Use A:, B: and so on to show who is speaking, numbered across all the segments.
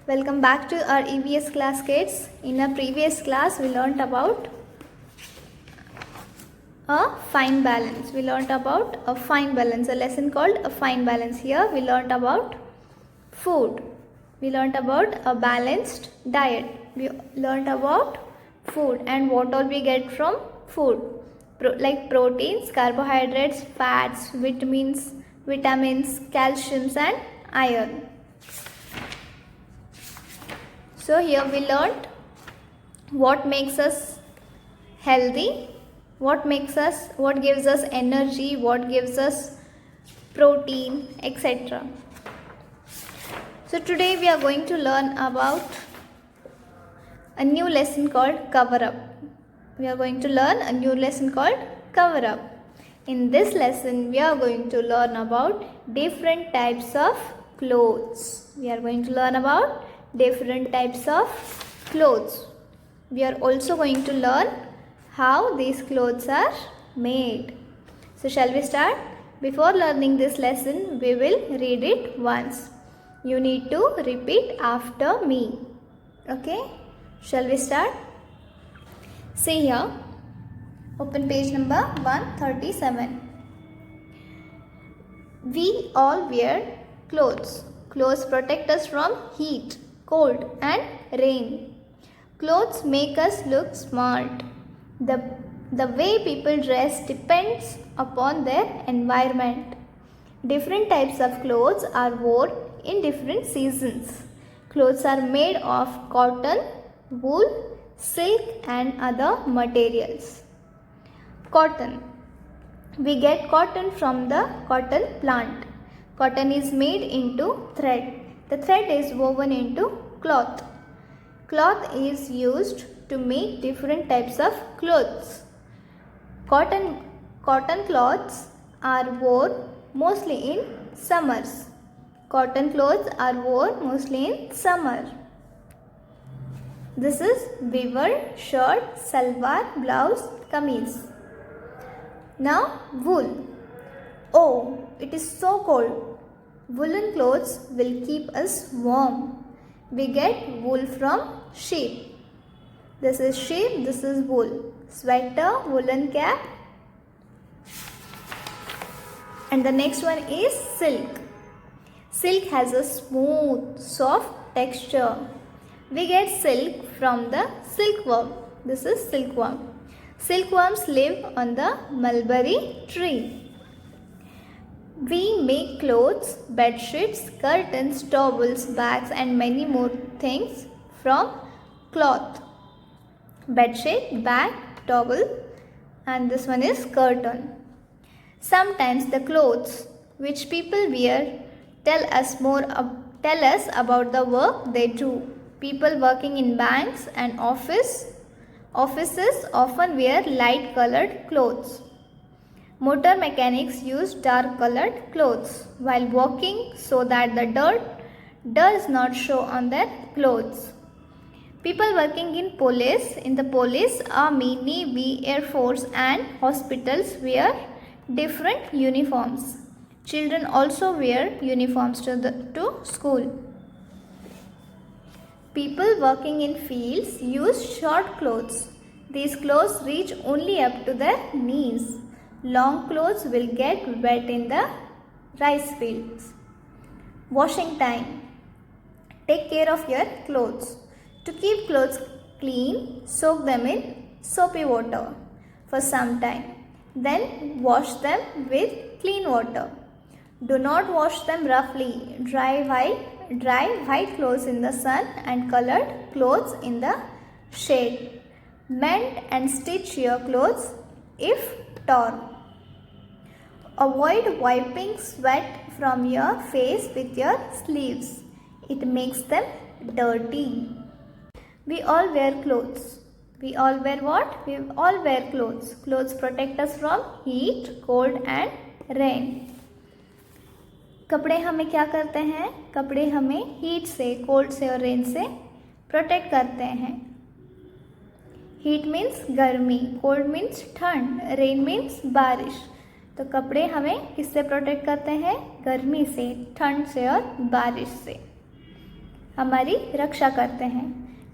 A: Welcome back to our EVS class, kids. In our previous class, we learnt about a fine balance. A lesson called a fine balance. Here we learnt about food. We learnt about a balanced diet. We learnt about food and what all we get from food. Like proteins, carbohydrates, fats, vitamins, calciums and iron. So here we learnt what makes us healthy, what gives us energy, what gives us protein, etc. So today we are going to learn about a new lesson called cover up. In this lesson we are going to learn about different types of clothes. We are also going to learn how these clothes are made. So shall we start? Before learning this lesson, we will read it once. You need to repeat after me. Okay? Shall we start? See here. Open page number 137. We all wear clothes. Clothes protect us from heat, cold and rain. Clothes make us look smart. The way people dress depends upon their environment. Different types of clothes are worn in different seasons. Clothes are made of cotton, wool, silk and other materials. Cotton. We get cotton from the cotton plant. Cotton is made into thread. The thread is woven into cloth. Cloth is used to make different types of clothes. Cotton cloths are worn mostly in summers. This is beaver, shirt, salwar, blouse, kameez. Now wool. Oh, it is so cold. Woolen clothes will keep us warm. We get wool from sheep. This is sheep, this is wool. Sweater, woolen cap. And the next one is silk. Silk has a smooth, soft texture. We get silk from the silkworm. This is silkworm. Silkworms live on the mulberry tree. We make clothes, bed sheets, curtains, towels, bags and many more things from cloth. Bed sheet, bag, towel and this one is curtain. Sometimes the clothes which people wear tell us about the work they do. People working in banks and offices often wear light colored clothes. Motor mechanics use dark colored clothes while walking so that the dirt does not show on their clothes. People working in the police, army, navy, air force and hospitals wear different uniforms. Children also wear uniforms to school. People working in fields use short clothes. These clothes reach only up to their knees. Long clothes will get wet in the rice fields. Washing time. Take care of your clothes. To keep clothes clean, soak them in soapy water for some time. Then wash them with clean water. Do not wash them roughly. Dry white clothes in the sun and colored clothes in the shade. Mend and stitch your clothes if torn. Avoid wiping sweat from your face with your sleeves. It makes them dirty. We all wear clothes. We all wear what? We all wear clothes. Clothes protect us from heat, cold and rain. कपड़े हमें क्या करते हैं? कपड़े हमें heat से, cold से और रेन से प्रोटेक्ट करते हैं. हीट मीन्स गर्मी, कोल्ड मीन्स ठंड, रेन मीन्स बारिश. तो कपड़े हमें किससे प्रोटेक्ट करते हैं? गर्मी से, ठंड से और बारिश से. हमारी रक्षा करते हैं।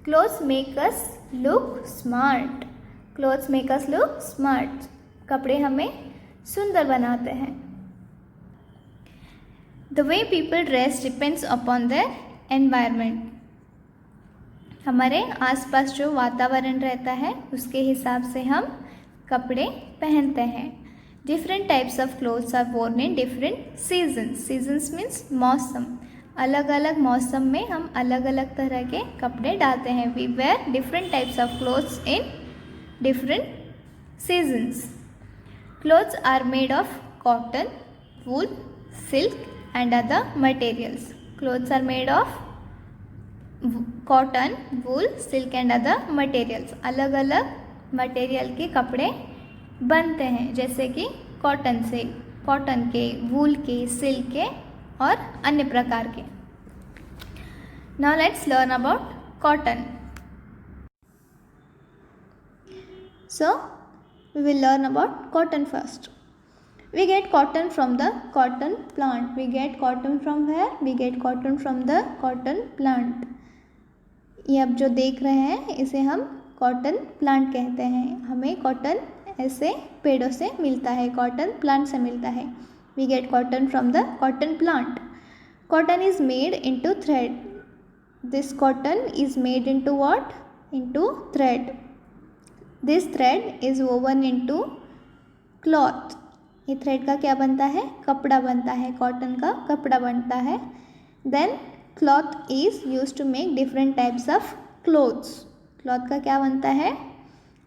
A: Clothes make us look smart. Clothes make us look smart. कपड़े हमें सुंदर बनाते हैं। The way people dress depends upon their environment. हमारे आसपास जो वातावरण रहता है उसके हिसाब से हम कपड़े पहनते हैं। Different types of clothes are worn in different seasons. Seasons means मौसम। अलग अलग मौसम में हम अलग अलग तरह के कपड़े डालते हैं। We wear different types of clothes in different seasons. Clothes are made of cotton, wool, silk and other materials. Clothes are made of cotton, wool, silk and other materials. अलग अलग मटेरियल के कपड़े बनते हैं, जैसे कि कॉटन से, cotton के, वूल के, सिल्क के और अन्य प्रकार के। Now let's learn about cotton. So we will learn about cotton first. We get cotton from the cotton plant. We get cotton from where? We get cotton from the cotton plant. ये अब जो देख रहे हैं इसे हम cotton plant कहते हैं। हमें कॉटन ऐसे पेड़ों से मिलता है, कॉटन प्लांट से मिलता है। We get cotton from the cotton plant. Cotton is made into thread. This cotton is made into what? Into thread. This thread is woven into cloth. ये थ्रेड का क्या बनता है? कपड़ा बनता है। कॉटन का कपड़ा बनता है। Then cloth is use to make different types of clothes. Cloth का क्या बनता है?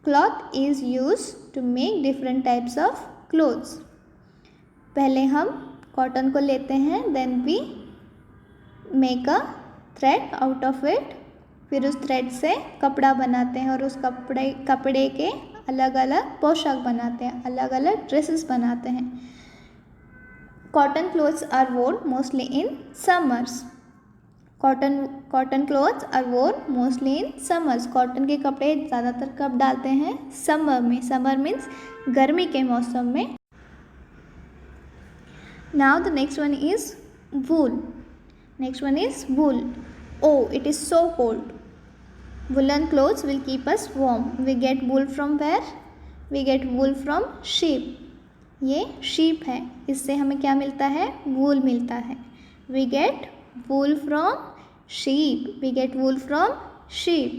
A: Cloth is use to make different types of clothes. पहले हम कॉटन को लेते हैं, then we make a thread out of it. फिर उस थ्रेड से कपड़ा बनाते हैं और उस कपड़े के अलग अलग पोशाक बनाते हैं, अलग अलग ड्रेसेस बनाते हैं। Cotton clothes are worn mostly in summers. Cotton clothes are worn mostly in summers. Cotton के कपड़े ज़्यादातर कब डालते हैं? समर में। समर मीन्स गर्मी के मौसम में। Now the next one is wool. Next one is wool. Oh, it is so cold. Woolen clothes will keep us warm. We get wool from where? We get wool from sheep. ये sheep है, इससे हमें क्या मिलता है? wool मिलता है। We get wool from sheep. We get wool from sheep.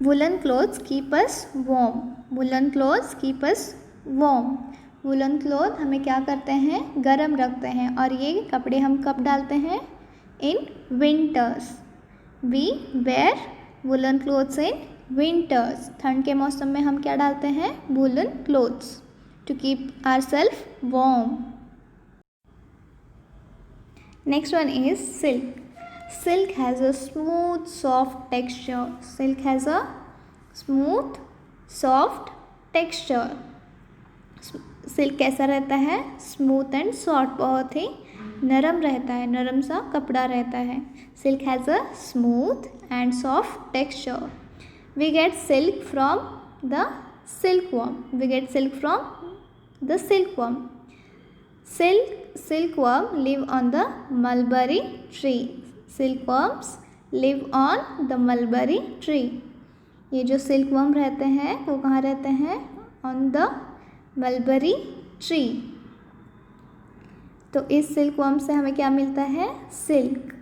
A: Woolen clothes keep us warm. Woolen clothes keep us warm. Woollen cloth हमें क्या करते हैं? गर्म रखते हैं। और ये कपड़े हम कब डालते हैं? In winters. We wear woollen clothes in winters. ठंड के मौसम में हम क्या डालते हैं? Woollen clothes to keep our self warm. Next one is silk. Silk has a smooth soft texture. Silk has a smooth soft texture. Silk कैसा रहता है? स्मूथ एंड सॉफ्ट, बहुत ही नरम रहता है, नरम सा कपड़ा रहता है। Silk has a smooth and soft texture. We get silk from the silkworm. We get silk from the silkworm. Silkworm live on the mulberry tree. Silkworms live on the mulberry tree. ये जो silkworm रहते हैं वो कहाँ रहते हैं? On the mulberry tree. तो इस सिल्कवर्म से हमें क्या मिलता है? Silk.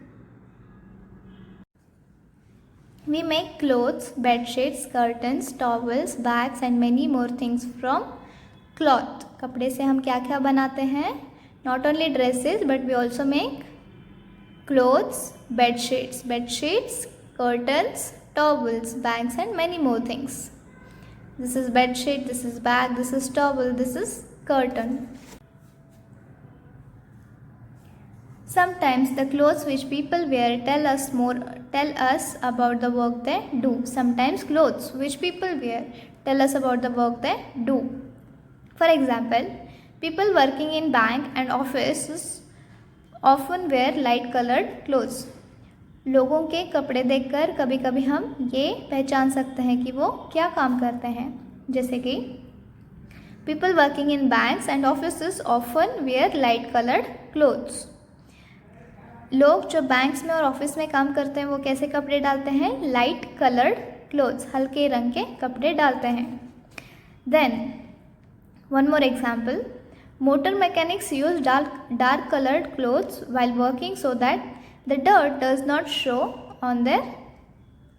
A: We make clothes, bedsheets, curtains, towels, bags and many more things from cloth. कपड़े से हम क्या क्या बनाते हैं? Not only dresses but we also make clothes, bedsheets, curtains, towels, bags and many more things. This is bed sheet, this is bag, this is towel, this is curtain. Sometimes the clothes which people wear tell us about the work they do. Sometimes clothes which people wear tell us about the work they do. For example, people working in bank and offices often wear light colored clothes. लोगों के कपड़े देखकर कभी कभी हम ये पहचान सकते हैं कि वो क्या काम करते हैं। जैसे कि people working in banks and offices often wear light coloured clothes. लोग जो बैंक्स में और ऑफिस में काम करते हैं वो कैसे कपड़े डालते हैं? लाइट कलर्ड क्लोथ्स, हल्के रंग के कपड़े डालते हैं। Then one more example, motor mechanics use dark coloured clothes while working so that the dirt does not show on their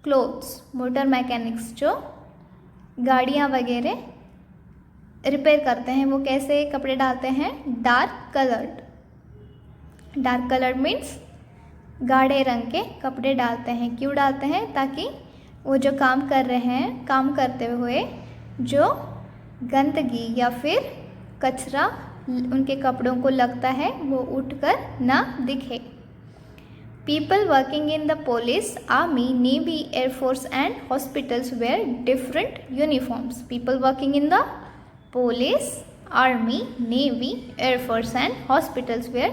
A: clothes। Motor mechanics जो गाड़ियाँ वगैरह रिपेयर करते हैं वो कैसे कपड़े डालते हैं? Dark coloured. Dark coloured means गाढ़े रंग के कपड़े डालते हैं। क्यों डालते हैं? ताकि वो जो काम कर रहे हैं, काम करते हुए जो गंदगी या फिर कचरा उनके कपड़ों को लगता है वो उठकर ना दिखे। People working in the police, army, navy, air force and hospitals wear different uniforms। People working in the police, army, navy, air force and hospitals wear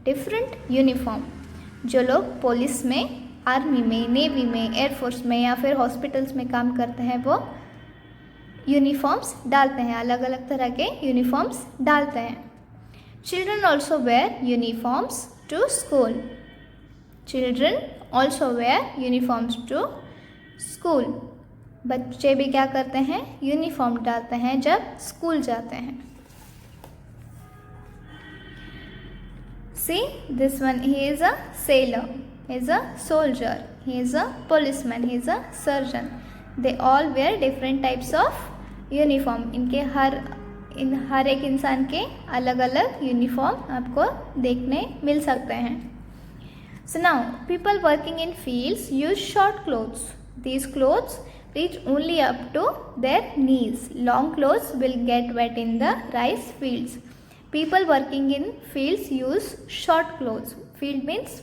A: different uniform। जो लोग पुलिस में, आर्मी में, नेवी में, air force में या फिर hospitals में काम करते हैं वो यूनिफॉर्म्स डालते हैं, अलग अलग तरह के यूनिफॉर्म्स डालते हैं। Children also wear uniforms to school। Children also wear uniforms to school। बच्चे भी क्या करते हैं? यूनिफॉर्म डालते हैं जब स्कूल जाते हैं। See this one, he is a sailor, he is a soldier, he is a policeman, he is a surgeon। They all wear different types of uniform। हर एक इंसान के अलग अलग यूनिफॉर्म आपको देखने मिल सकते हैं। So now people working in fields use short clothes। These clothes reach only up to their knees। Long clothes will get wet in the rice fields। People working in fields use short clothes। Field means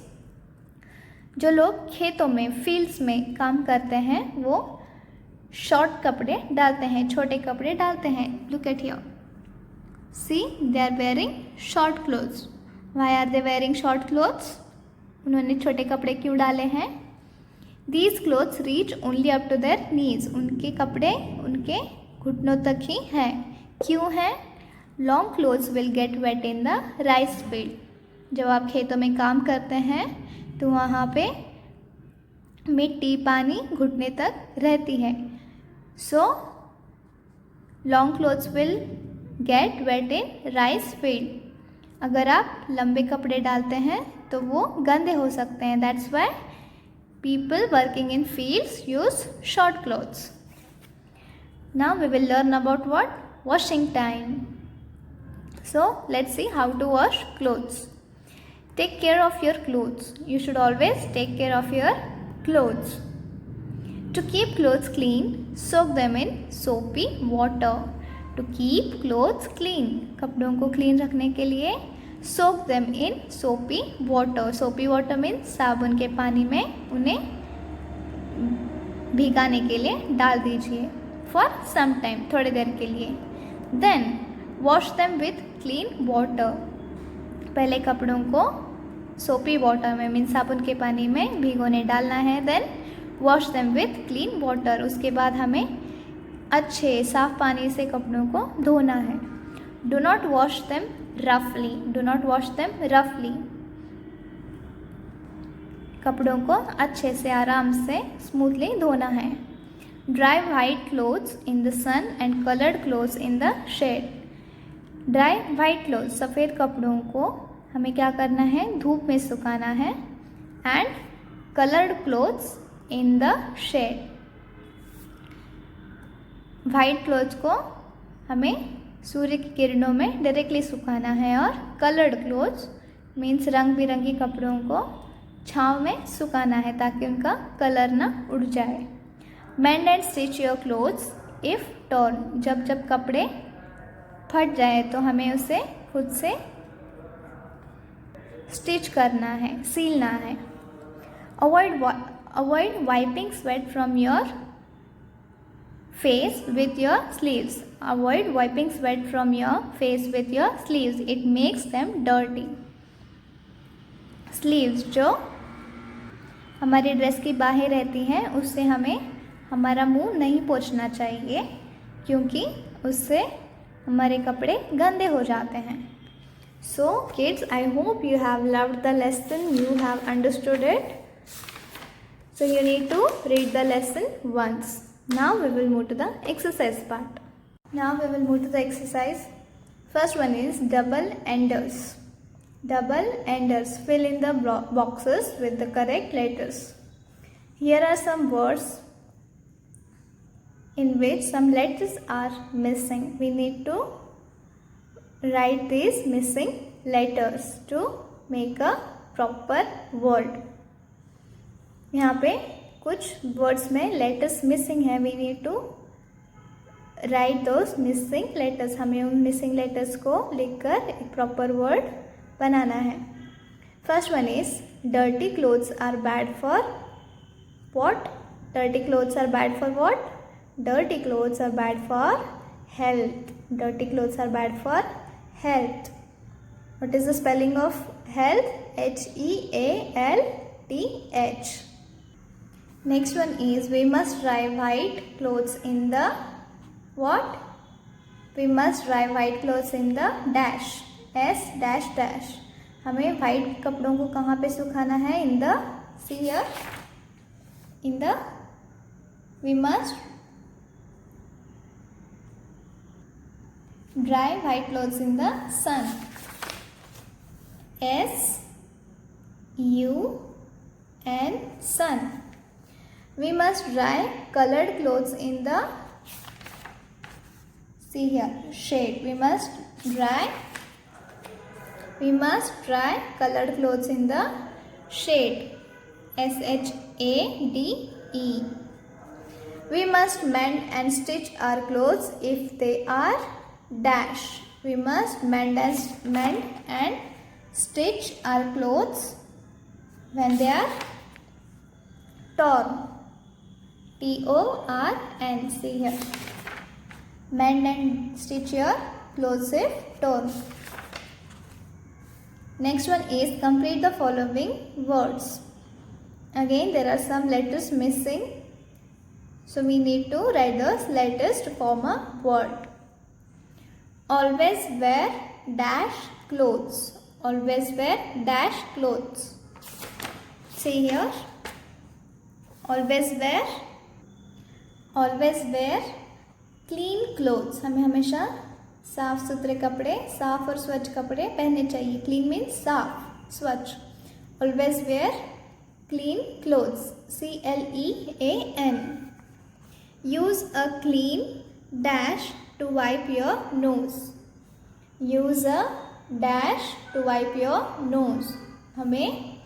A: जो लोग खेतों में, fields में काम करते हैं वो short कपड़े डालते हैं, छोटे कपड़े डालते हैं। Look at here, see they are wearing short clothes। Why are they wearing short clothes? उन्होंने छोटे कपड़े क्यों डाले हैं? These clothes reach only up to their knees। उनके कपड़े उनके घुटनों तक ही हैं। क्यों हैं? Long clothes will get wet in the rice field। जब आप खेतों में काम करते हैं तो वहाँ पे मिट्टी, पानी घुटने तक रहती है। So long clothes will get wet in rice field। अगर आप लंबे कपड़े डालते हैं तो वो गंदे हो सकते हैं। That's why people working in fields use short clothes। Now we will learn about what? Washing time। So let's see how to wash clothes। Take care of your clothes। You should always take care of your clothes। To keep clothes clean, soak them in soapy water। To keep clothes clean, कपड़ों को clean रखने के लिए soak them in soapy water। soapy water means साबुन के पानी में उन्हें भिगाने के लिए डाल दीजिए for some time, थोड़ी देर के लिए। Then wash them with clean water। पहले कपड़ों को सोपी वाटर में मीन्स साबुन के पानी में भिगोने डालना है। Then wash them with clean water. उसके बाद हमें अच्छे साफ पानी से कपड़ों को धोना है। डो नॉट वॉश देम रफली। डो नॉट वॉश देम रफली। कपड़ों को अच्छे से आराम से स्मूथली धोना है। Dry white clothes in the sun and coloured clothes in the shade. Dry white clothes सफ़ेद कपड़ों को हमें क्या करना है? धूप में सुखाना है। And coloured clothes in the shade. White clothes को हमें सूर्य की किरणों में डायरेक्टली सुखाना है और कलर्ड क्लोथ्स मीन्स रंग बिरंगी कपड़ों को छाँव में सुखाना है ताकि उनका कलर ना उड़ जाए। Mend and stitch your clothes if torn. जब जब कपड़े फट जाए तो हमें उसे खुद से स्टिच करना है, सीलना है। Avoid wiping sweat from your face with your sleeves. Avoid wiping sweat from your face with your sleeves. It makes them dirty. Sleeves जो हमारी ड्रेस की बाहें रहती हैं उससे हमें हमारा मुंह नहीं पोंछना चाहिए क्योंकि उससे हमारे कपड़े गंदे हो जाते हैं। So kids, I hope you have loved the lesson, you have understood it. So you need to read the lesson once. Now we will move to the exercise part. Now we will move to the exercise. First one is double enders. Double enders. Fill in the boxes with the correct letters. Here are some words in which some letters are missing. We need to write these missing letters to make a proper word. यहाँ पे कुछ words में letters missing है. We need to write those missing letters. हमें उन missing letters को लिखकर एक प्रॉपर वर्ड बनाना है. First one is dirty clothes are bad for what? Dirty clothes are bad for what? Dirty clothes are bad for health. Dirty clothes are bad for health. What is the spelling of health? HEALTH. Next one is we must dry white clothes in the what? We must dry white clothes in the dash. S dash dash. हमें white कपड़ों को कहाँ पे सुखाना है? In the, see here, in the, we must dry white clothes in the sun. SUN, sun. We must dry colored clothes in the, see here, shade. We must dry colored clothes in the shade. SHADE. We must mend and stitch our clothes if they are dash. We must mend and stitch our clothes when they are torn. TORN. See here. Mend and stitch your clothes if torn. Next one is complete the following words. Again there are some letters missing. So we need to write those letters to form a word. Always wear dash clothes. Always wear dash clothes. See here. Always wear clean clothes. हमें हमेशा साफ सुथरे कपड़े, साफ और स्वच्छ कपड़े पहनने चाहिए. Clean means साफ, स्वच्छ. Always wear clean clothes. CLEAN. Use a clean dash to wipe your nose. Use a dash to wipe your nose. हमें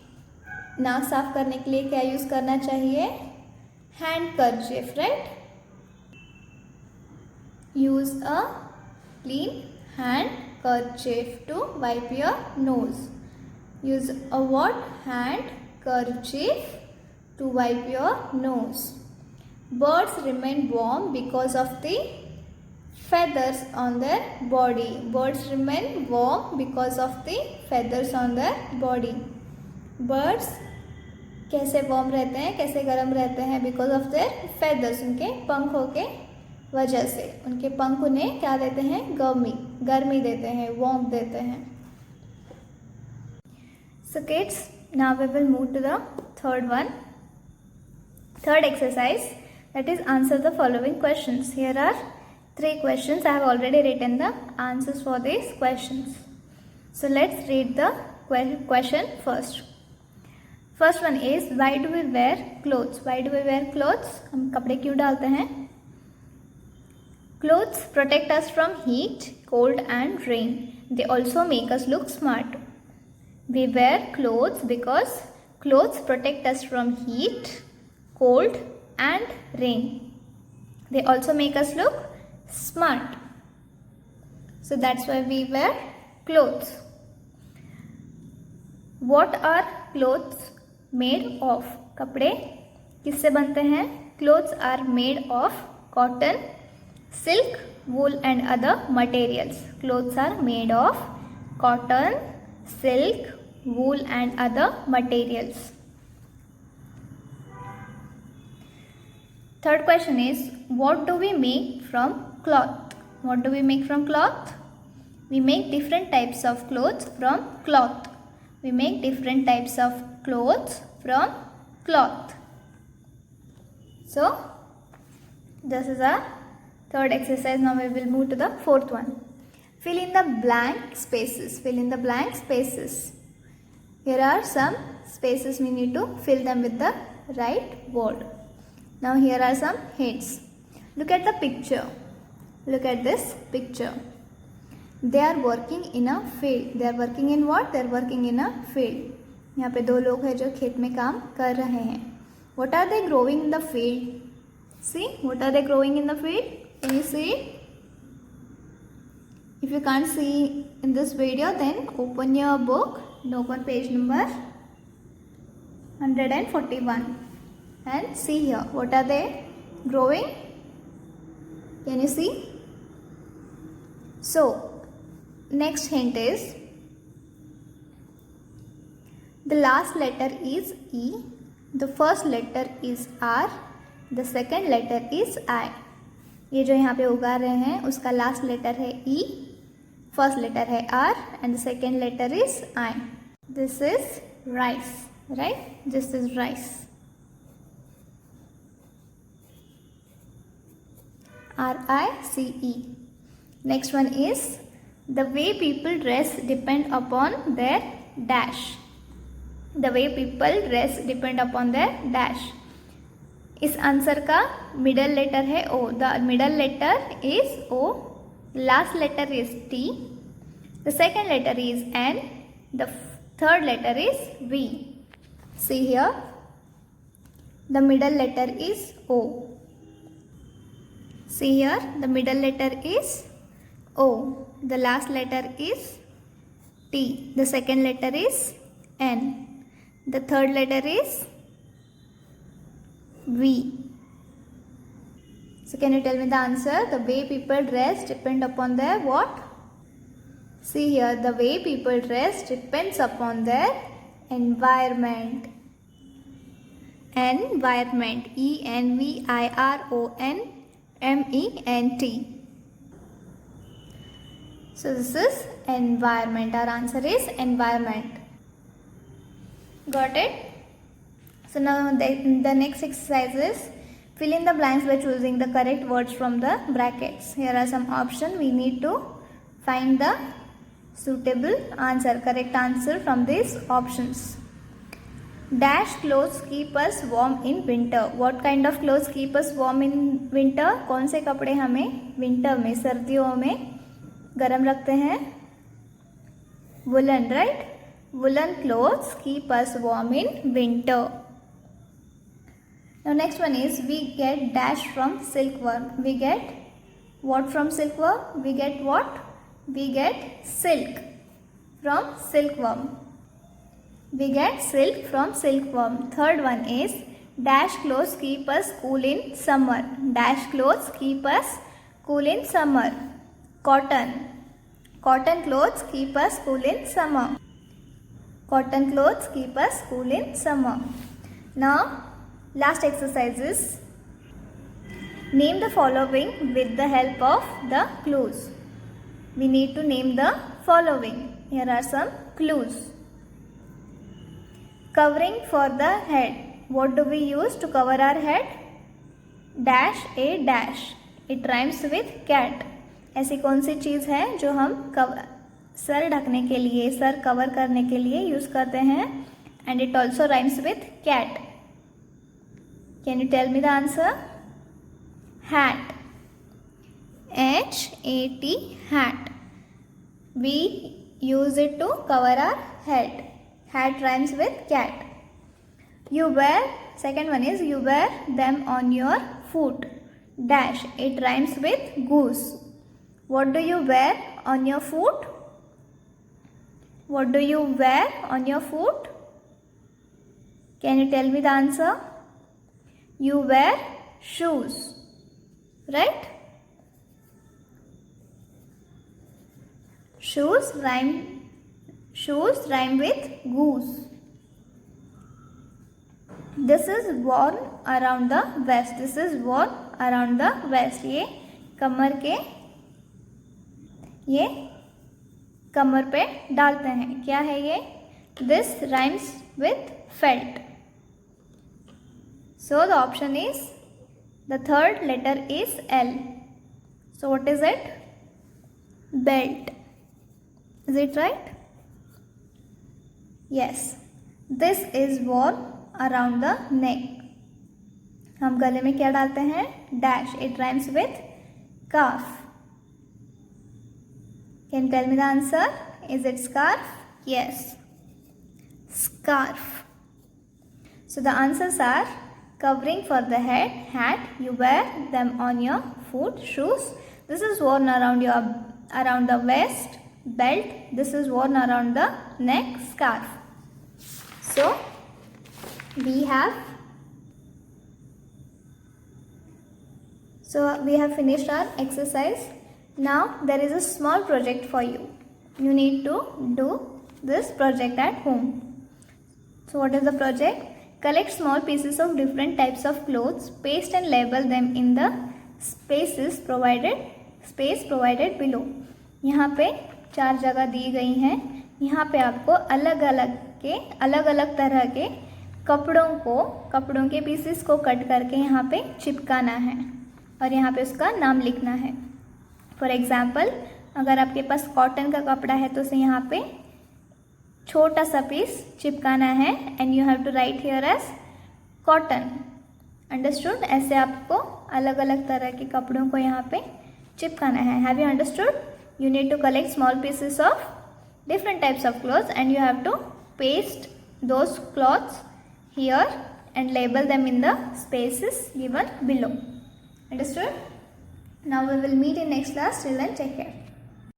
A: नाक साफ करने के लिए क्या यूज़ करना चाहिए? Handkerchief, right? Use a clean handkerchief to wipe your nose. Use a what? Handkerchief to wipe your nose. Birds remain warm because of the feathers on their body. Birds remain warm because of the feathers on their body. Birds कैसे warm रहते हैं, कैसे गर्म रहते हैं? Because of their feathers, उनके पंखों के वजह से. उनके पंख उन्हें क्या देते हैं? गर्मी देते हैं, वार्म देते हैं. So kids, now we will move to the third exercise, that is answer the following questions. Here are 3 questions. I have already written the answers for these questions. So let's read the question first. First one is why do we wear clothes? Why do we wear clothes? हम कपड़े क्यों डालते हैं? Clothes protect us from heat, cold and rain. They also make us look smart. We wear clothes because clothes protect us from heat, cold and rain. They also make us look smart. So that's why we wear clothes. What are clothes made of? कपड़े किससे बनते हैं? Clothes are made of cotton, silk, wool and other materials. Clothes are made of cotton, silk, wool and other materials. Third question is what do we make from cloth? What do we make from cloth? We make different types of clothes from cloth. We make different types of clothes from cloth. So, this is our third exercise. Now we will move to the fourth one. Fill in the blank spaces. Fill in the blank spaces. Here are some spaces. We need to fill them with the right word. Now here are some hints. Look at the picture. Look at this picture. They are working in a field. They are working in what? They are working in a field. यहाँ पे दो लोग हैं जो खेत में काम कर रहे हैं. What are they growing in the field? See, what are they growing in the field? Can you see it? If you can't see in this video, then open your book and open page number 141 and see here. What are they growing? Can you see? So, next hint is the last letter is E, the first letter is R, the second letter is I. ये जो यहाँ पे उगा रहे हैं उसका last letter है E, first letter है R and the second letter is I. This is rice, right? This is rice. R-I-C-E. Next one is the way people dress depend upon their dash. The way people dress depend upon their dash. इस answer का middle letter है O. The middle letter is O. Last letter is T. The second letter is N. The third letter is V. See here. The middle letter is O. See here. The middle letter is O. The last letter is T. The second letter is N. The third letter is V. So can you tell me the answer? The way people dress depend upon their what? See here, the way people dress depends upon their environment. Environment. E-N-V-I-R-O-N-M-E-N-T. So this is environment. Our answer is environment. Got it? So now the next exercise is fill in the blanks by choosing the correct words from the brackets. Here are some options. We need to find the suitable answer, correct answer from these options. Dash clothes keep us warm in winter. What kind of clothes keep us warm in winter? कौन से कपड़े हमें winter में, सर्दियों में गर्म रखते हैं? Woolen, right? Woolen clothes keep us warm in winter. Now next one is we get dash from silkworm. We get what from silkworm? We get what? We get silk from silkworm. We get silk from silkworm. Third one is dash clothes keep us cool in summer. Dash clothes keep us cool in summer. Cotton. Cotton clothes keep us cool in summer. Cotton clothes keep us cool in summer. Now, last exercise is name the following with the help of the clues. We need to name the following. Here are some clues. Covering for the head. What do we use to cover our head? Dash a dash. It rhymes with cat. ऐसी कौन सी चीज़ है जो हम sir ढकने के लिए, sir cover करने के लिए यूज़ करते हैं? And it also rhymes with cat. Can you tell me the answer? Hat. H-A-T, hat. We use it to cover our head. Hat rhymes with cat. You wear, second one is you wear them on your foot. Dash, it rhymes with goose. What do you wear on your foot? What do you wear on your foot? Can you tell me the answer? You wear shoes, right? Shoes rhyme with goose. This is worn around the waist. This is worn around the waist. ये कमर के ये कमर पे डालते हैं. क्या है ये? This rhymes with felt. So the option is, the third letter is L. So what is it? Belt. Is it right? Yes. This is worn around the neck. हम गले में क्या डालते हैं? Dash. It rhymes with scarf. Can you tell me the answer? Is it scarf? Yes. Scarf. So the answers are covering for the head, hat, you wear them on your foot, shoes. This is worn around the waist, belt. This is worn around the neck, scarf. So we have finished our exercise. Now there is a small project for you. You need to do this project at home. So what is the project? Collect small pieces of different types of clothes, paste and label them in the space provided below. यहाँ पे 4 जगह दी गई हैं. यहाँ पे आपको अलग अलग तरह के कपड़ों के पीसेस को कट करके यहाँ पे चिपकाना है और यहाँ पे उसका नाम लिखना है. फॉर एग्जाम्पल, अगर आपके पास कॉटन का कपड़ा है तो उसे यहाँ पे छोटा सा पीस चिपकाना है and you have to write here as cotton. Understood? ऐसे आपको अलग अलग तरह के कपड़ों को यहाँ पे चिपकाना है. Have you understood? You need to collect small pieces of different types of clothes and you have to paste those cloths here and label them in the spaces given below. Understood? Now we will meet in next class. Till then, take care.